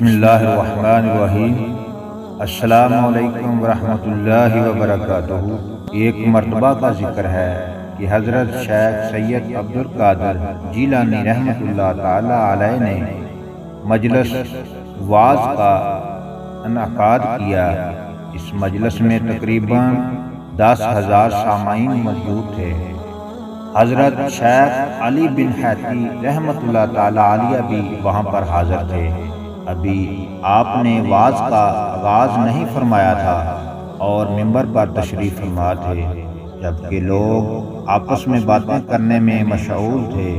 بسم اللہ الرحمن الرحیم۔ السلام علیکم ورحمۃ اللہ وبرکاتہ۔ ایک مرتبہ کا ذکر ہے کہ حضرت شیخ سید عبد القادر جیلانی رحمۃ اللہ تعالی علیہ نے مجلس وعظ کا انعقاد کیا۔ اس مجلس میں تقریباً 10,000 سامعین موجود تھے۔ حضرت شیخ علی بن حیتی رحمۃ اللہ تعالی علیہ بھی وہاں پر حاضر تھے۔ ابھی آپ نے وعظ کا آغاز نہیں فرمایا تھا اور منبر پر تشریف فرما تھے، جبکہ لوگ آپس میں باتیں کرنے میں مشغول تھے۔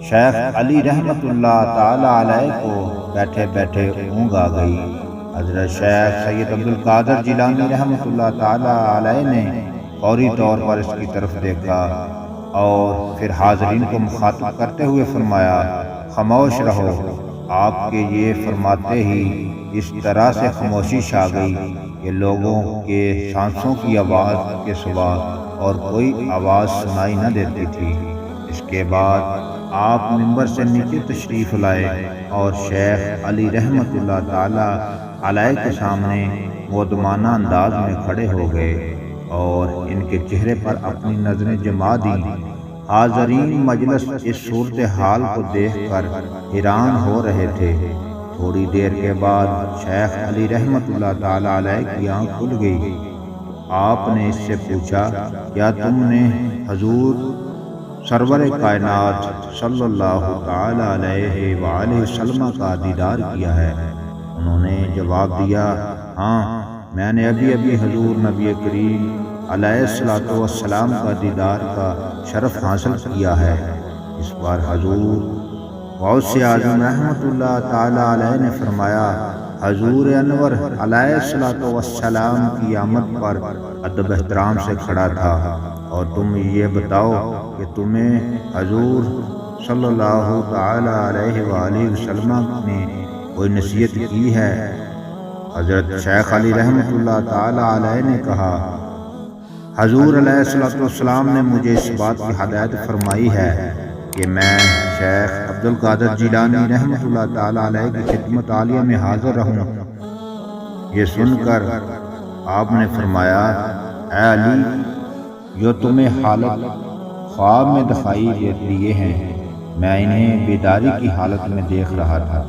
شیخ علی رحمۃ اللہ تعالی علیہ کو بیٹھے بیٹھے اونگ آ گئی۔ حضرت شیخ سید عبد القادر جیلانی رحمۃ اللہ تعالی علیہ نے فوری طور پر اس کی طرف دیکھا اور پھر حاضرین کو مخاطب کرتے ہوئے فرمایا، خاموش رہو۔ آپ کے یہ فرماتے ہی اس طرح سے خاموشی چھا گئی کہ لوگوں کے سانسوں کی آواز کے سوا اور کوئی آواز سنائی نہ دیتی تھی۔ اس کے بعد آپ منبر سے نیچے تشریف لائے اور شیخ علی رحمۃ اللہ تعالی علیہ کے سامنے مودمانہ انداز میں کھڑے ہو گئے اور ان کے چہرے پر اپنی نظریں جما دیں۔ حاضرین مجلس اس صورتحال کو دیکھ کر حیران ہو رہے تھے۔ تھوڑی دیر کے بعد شیخ علی رحمۃ اللہ تعالی علیہ کی آنکھ کھل گئی۔ آپ نے اس سے پوچھا، کیا تم نے حضور سرور کائنات صلی اللہ تعالی علیہ وآلہ وسلم کا دیدار کیا ہے؟ انہوں نے جواب دیا، ہاں، میں نے ابھی حضور نبی کریم علیہ الصلوۃ والسلام کا دیدار کا شرف حاصل کیا ہے۔ اس بار حضور غوث اعظم رحمۃ اللہ تعالی علیہ نے فرمایا، حضور انور علیہ الصلوۃ والسلام کی آمد پر ادب احترام سے کھڑا تھا، اور تم یہ بتاؤ کہ تمہیں حضور صلی اللہ تعالی علیہ وآلہ وسلم نے کوئی نصیحت کی ہے؟ حضرت شیخ علی رحمۃ اللہ تعالی علیہ نے کہا، حضور علیہ الصلوۃ والسلام نے مجھے اس بات کی ہدایت فرمائی ہے کہ میں شیخ عبد القادر جیلانی رحمۃ اللہ تعالی علیہ کی خدمت عالیہ میں حاضر رہوں۔ یہ سن کر آپ نے فرمایا، اے علی، جو تمہیں حالت خواب میں دکھائی دیے ہیں، میں انہیں بیداری کی حالت میں دیکھ رہا تھا۔